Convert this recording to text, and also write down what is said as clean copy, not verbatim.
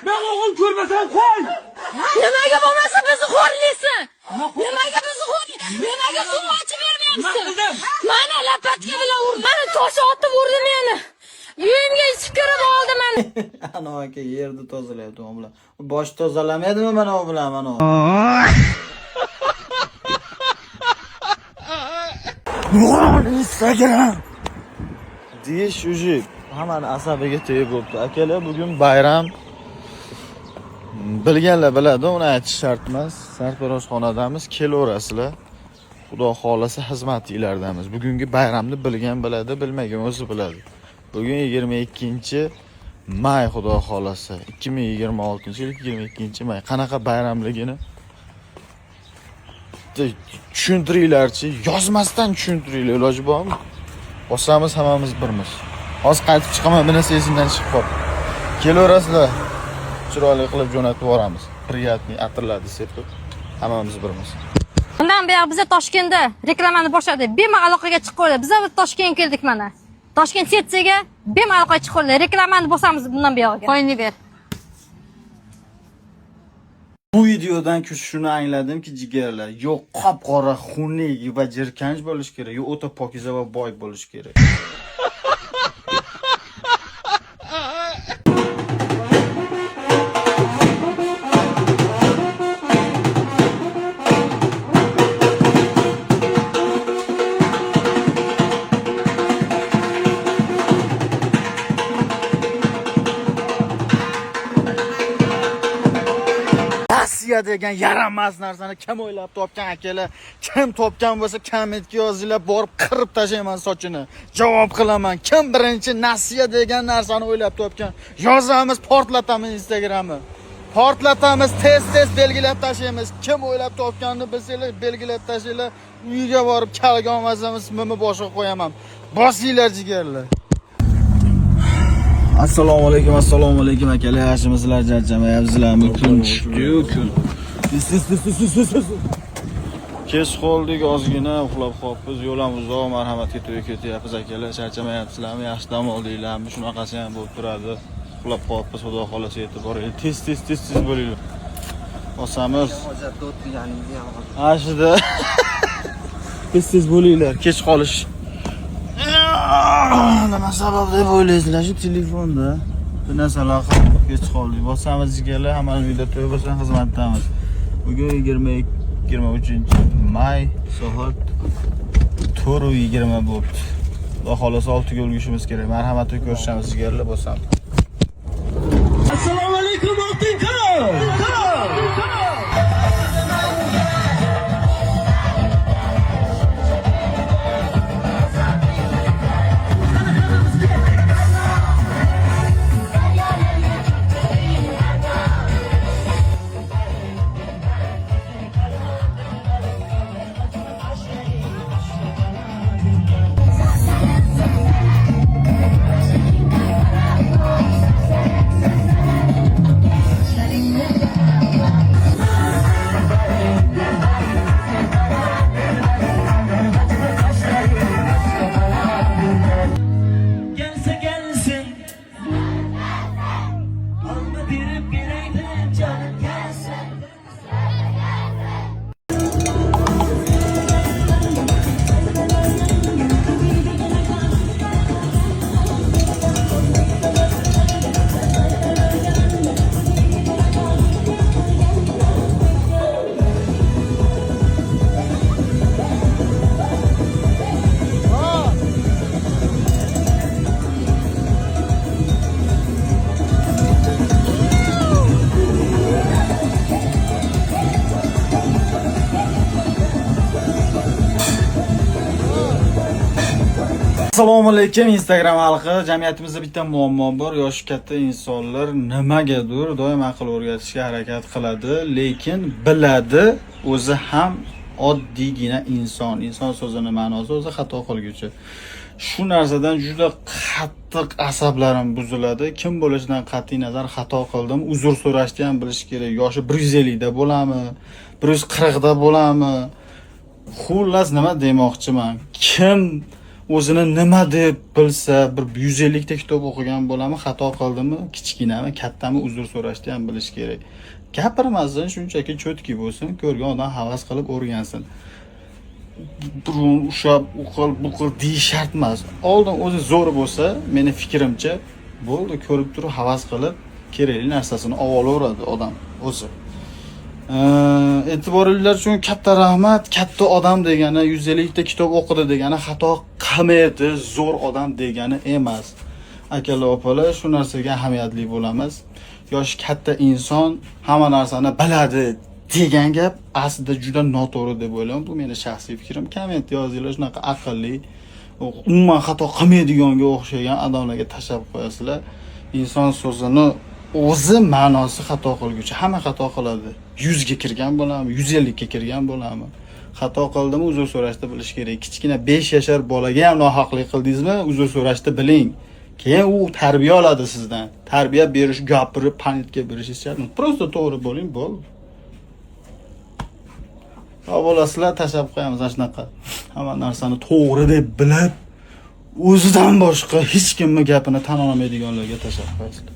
Ben oğul görmesen koy. Nimaga bo'lmasa bizni xo'rlaysan? Nimaga bizni xo'rlaysan? Nimaga suv ochib bermayapsan? Mana lapatga bilan urdi. Mana tosh otib urdi meni. Uyimga ichib kirib oldi meni. Ana aka yerni tozalayapti u bilan. Bosh tozalamadimi mana u bilan mana. Instagram deyish уже hammani asabiga tegib bo'libdi. Akalar bugun bayram. Bilganlar biladi, uni aytish shart emas. Sartaroshxonadamiz, kelaverasizlar. Xudo xolasa xizmatinglardamiz. Bugungi bayramni bilgan biladi, bilmagan o'zi biladi. Bugun 22-may xudo xolasa. 2026-yil 22-may. Qanaqa bayramligini tushuntiringlarchi, yozmasdan tushuntiringlar, iloji bormi? Bosamiz hammamiz birmiz. Hozir qaytib chiqaman, buni sesimdan chiqib qoldi. Kelaverasizlar. Chiroyli qilib jo'natib yuboramiz. Приятный atirlarni sepib, hammamiz birmiz. Bundan buyoq biz Toshkentda reklamani boshladik. Bemalol aloqaga chiqib biz Toshkentga keldik mana. Toshkent setsiyaga bemalol aloqaga chiqib reklamani bosamiz bundan buyog'iga. Qo'yni ber. Bu videodan shuni angladimki, jigarlar, yo'q qop-qora, xunuk va jirkanch bo'lish kerak, yo'q o'ta pokiza va boy bo'lish kerak. Rossiya degan yaramas narsani kim o'ylab topgan akalar? Kim topgan bo'lsa kommentga yozinglar, borib qirib tashlayman sochini. Javob qilaman. Kim birinchi Rossiya degan narsani o'ylab topgan? Yozamiz, portlatamiz Instagramni. Portlatamiz, tez belgilab tashlaymiz. Kim o'ylab topganini bilsanglar, belgilab tashlanglar. Uyga borib kalga olmasamiz, mimi boshqa qo'yaman. Bosinglar jigarlar. Assalomu alaykum akalar, yaxshimisizlar, charchamayapsizlarmi? Kun tushdi-yu, kun. Kech qoldik, ozgina uxlab qolibmiz. Yo'lamiz uzoq, marhamatga to'yga ketyapmiz akalar, charchamayapsizlarmi? Yaxshi dam oldinglarmi? Shunaqasi ham bo'lib turadi. Uxlab qolibmiz, xudo xolasa yetib boraylik. Tez bo'linglar. Bosamiz. Hojatda o'tganingizni ham. Ashida. Tez bo'linglar, kech qolish. Nima sabab deb o'ylaysizlar shu telefonda? Bir narsalar qilib kech qoldik. Bosamiz jigarlar, hammani uyda to'y bo'lsa xizmatdamiz. Bugun 23-may soat 4:20 bo'libdi. Xudo xolasa 6 ga ulgurishimiz kerak. Marhamatli ko'rishamiz jigarlar, bosamiz. Assalomu alaykum Oltinko. Assalomu alaykum Instagram xalqi. Jamiyatimizda bitta muammo bor. Yoshi katta insonlar nimagadir doim aql o'rgatishga harakat qiladi, lekin biladi, o'zi ham oddiygina inson. Inson so'zining ma'nosi o'zi xato qilguvchi. Shu narsadan juda qattiq asablarim buziladi. Kim bo'lishidan qat'iy nazar xato qildim. Uzr so'rashni ham bilish kerak. Yoshi 150 da bo'lami, 140 da bo'lami? Xullas nima demoqchiman? Kim o'zini nima deb bilsa, bir 150 ta kitob o'qigan bo'lami, xato qildimi, kichkinami, kattami uzr so'rashni ham bilish kerak. Gapirmasin, shunchaki cho'tki bo'lsin, ko'rgan odam havas qilib o'rgansin. Ushlab, bu qil deyish shart emas. Oldin o'zi zo'r bo'lsa, meni fikrimcha, bo'ldi, ko'rib turib havas qilib, kerakli narsasini olaveradi odam o'zi. E'tiboringlar uchun katta rahmat. Katta odam degani 150 ta kitob o'qidi degani xato qilmaydi, zo'r odam degani emas. Akalar, opalar, shu narsaga ahamiyatli bo'lamiz. Yosh katta inson hamma narsani biladi degan gap aslida juda noto'g'ri deb o'ylayman. Bu meni shaxsiy fikrim. Komment yozinglar, shunaqa aqlli, umuman xato qilmaydiganga o'xshagan odamlarga tashab qo'yasizlar. Inson so'zini o'zi ma'nosi xato qilguchi. Hamma xato qiladi. 100 ga kirgan bo'lami, 150 ga kirgan bo'lami? Xato qildimi, uzr so'rashni bilish kerak. Kichkina 5 yashar bolaga ham nohaqlik qildingizmi, uzr so'rashni biling. Keyin u tarbiya oladi sizdan. Tarbiya berish, gapirib, panitga berishingiz shart. Prosta to'g'ri bo'ling, bo'ldi. Avvalasizlar tashab qo'yamiz shunaqa. Hamma narsani to'g'ri deb bilib, o'zidan boshqa hech kimning gapini tan olmaydiganlarga tashab qo'yasizlar.